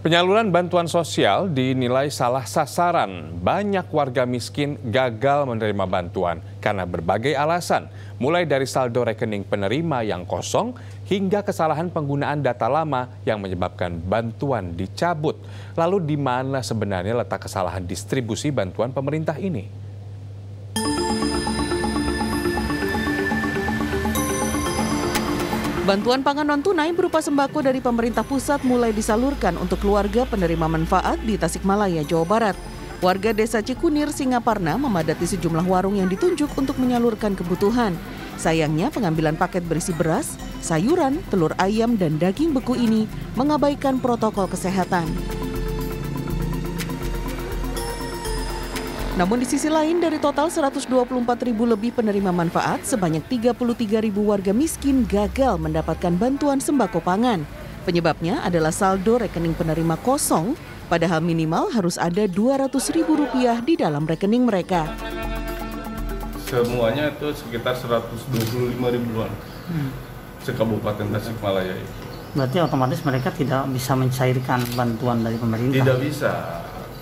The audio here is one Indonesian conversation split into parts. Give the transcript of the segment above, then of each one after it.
Penyaluran bantuan sosial dinilai salah sasaran. Banyak warga miskin gagal menerima bantuan karena berbagai alasan, mulai dari saldo rekening penerima yang kosong hingga kesalahan penggunaan data lama yang menyebabkan bantuan dicabut. Lalu di mana sebenarnya letak kesalahan distribusi bantuan pemerintah ini? Bantuan pangan non-tunai berupa sembako dari pemerintah pusat mulai disalurkan untuk keluarga penerima manfaat di Tasikmalaya, Jawa Barat. Warga desa Cikunir, Singaparna memadati sejumlah warung yang ditunjuk untuk menyalurkan kebutuhan. Sayangnya pengambilan paket berisi beras, sayuran, telur ayam, dan daging beku ini mengabaikan protokol kesehatan. Namun di sisi lain, dari total 124.000 lebih penerima manfaat, sebanyak 33.000 warga miskin gagal mendapatkan bantuan sembako pangan. Penyebabnya adalah saldo rekening penerima kosong, padahal minimal harus ada Rp200.000 di dalam rekening mereka. Semuanya itu sekitar 125 ribuan se-Kabupaten Tasikmalaya itu. Berarti otomatis mereka tidak bisa mencairkan bantuan dari pemerintah? Tidak bisa.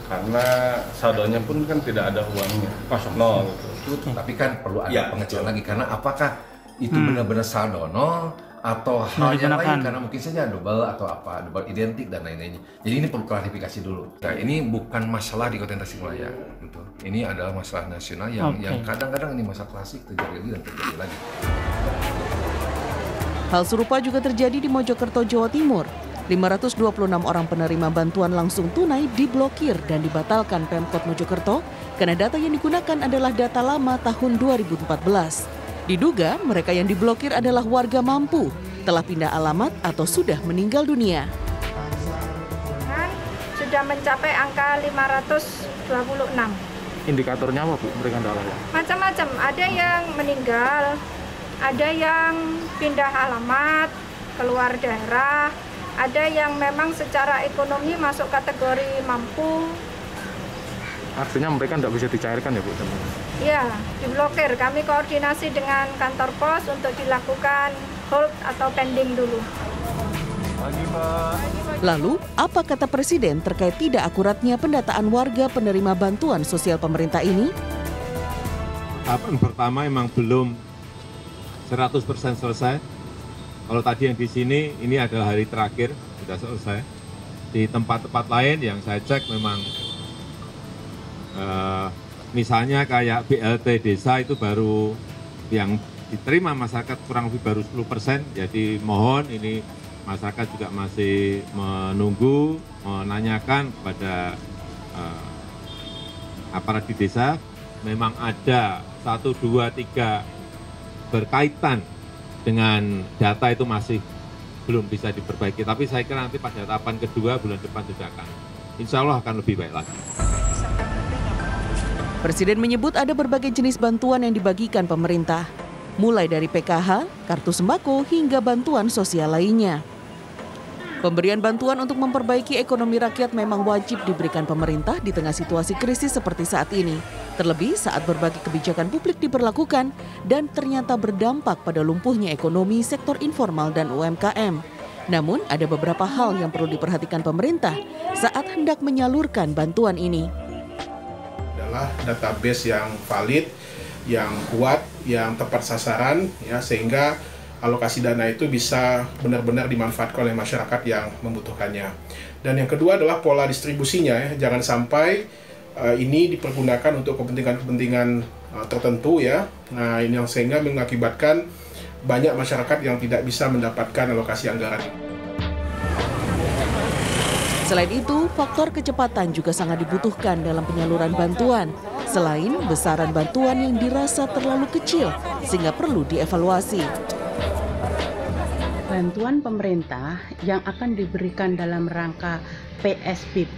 Karena saldonya pun kan tidak ada uangnya, kosong nol gitu. Tapi kan perlu ada pengecekan lagi, karena apakah itu benar-benar saldo nol atau hal yang lain, karena mungkin saja double atau apa, double identik dan lain-lainnya. Jadi ini perlu klarifikasi dulu. Nah, ini bukan masalah di Kota Tasikmalaya, gitu. Ini adalah masalah nasional yang kadang-kadang ini masalah klasik terjadi lagi dan terjadi lagi. Hal serupa juga terjadi di Mojokerto, Jawa Timur. 526 orang penerima bantuan langsung tunai diblokir dan dibatalkan Pemkot Mojokerto karena data yang digunakan adalah data lama tahun 2014. Diduga mereka yang diblokir adalah warga mampu, telah pindah alamat atau sudah meninggal dunia. Sudah mencapai angka 526. Indikatornya apa, Bu? Mereka dalahnya? Macam-macam, ada yang meninggal, ada yang pindah alamat, keluar daerah, ada yang memang secara ekonomi masuk kategori mampu. Artinya mereka tidak bisa dicairkan ya, Bu? Iya, diblokir. Kami koordinasi dengan kantor pos untuk dilakukan hold atau pending dulu. Lalu, apa kata Presiden terkait tidak akuratnya pendataan warga penerima bantuan sosial pemerintah ini? Tahapan pertama memang belum 100% selesai. Kalau tadi yang di sini, ini adalah hari terakhir, sudah selesai. Di tempat-tempat lain yang saya cek memang, misalnya kayak BLT desa itu baru yang diterima masyarakat kurang lebih baru 10%. Jadi mohon ini masyarakat juga masih menunggu, menanyakan kepada aparat di desa. Memang ada 1, 2, 3 berkaitan dengan data itu masih belum bisa diperbaiki. Tapi saya kira nanti pada tahapan kedua bulan depan sudah akan, insya Allah akan lebih baik lagi. Presiden menyebut ada berbagai jenis bantuan yang dibagikan pemerintah, mulai dari PKH, kartu sembako, hingga bantuan sosial lainnya. Pemberian bantuan untuk memperbaiki ekonomi rakyat memang wajib diberikan pemerintah di tengah situasi krisis seperti saat ini. Terlebih saat berbagai kebijakan publik diberlakukan dan ternyata berdampak pada lumpuhnya ekonomi sektor informal dan UMKM. Namun ada beberapa hal yang perlu diperhatikan pemerintah saat hendak menyalurkan bantuan ini. Adalah database yang valid, yang kuat, yang tepat sasaran, ya, sehingga alokasi dana itu bisa benar-benar dimanfaatkan oleh masyarakat yang membutuhkannya. Dan yang kedua adalah pola distribusinya, ya. Jangan sampai ini dipergunakan untuk kepentingan-kepentingan tertentu, ya. Nah, ini yang sehingga mengakibatkan banyak masyarakat yang tidak bisa mendapatkan alokasi anggaran. Selain itu, faktor kecepatan juga sangat dibutuhkan dalam penyaluran bantuan. Selain besaran bantuan yang dirasa terlalu kecil, sehingga perlu dievaluasi. Bantuan pemerintah yang akan diberikan dalam rangka PSBB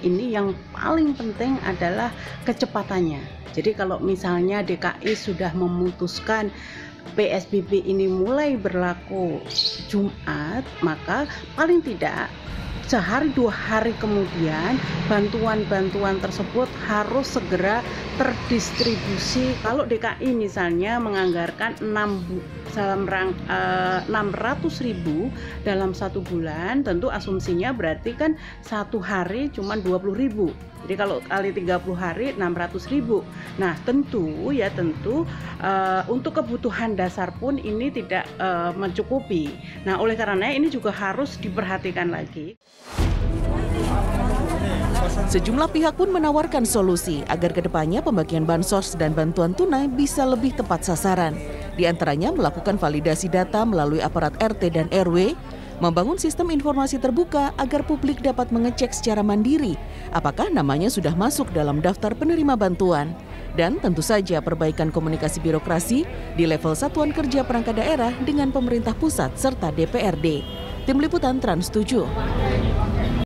ini yang paling penting adalah kecepatannya. Jadi kalau misalnya DKI sudah memutuskan PSBB ini mulai berlaku Jumat, maka paling tidak sehari 2 hari kemudian bantuan-bantuan tersebut harus segera terdistribusi. Kalau DKI misalnya menganggarkan dalam rangka 600.000 dalam 1 bulan, tentu asumsinya berarti kan 1 hari cuma 20.000. Jadi kalau kali 30 hari 600.000. Nah tentu untuk kebutuhan dasar pun ini tidak mencukupi. Nah oleh karenanya ini juga harus diperhatikan lagi. Sejumlah pihak pun menawarkan solusi agar kedepannya pembagian bansos dan bantuan tunai bisa lebih tepat sasaran. Di antaranya melakukan validasi data melalui aparat RT dan RW, membangun sistem informasi terbuka agar publik dapat mengecek secara mandiri apakah namanya sudah masuk dalam daftar penerima bantuan. Dan tentu saja perbaikan komunikasi birokrasi di level satuan kerja perangkat daerah dengan pemerintah pusat serta DPRD. Tim Liputan Trans 7.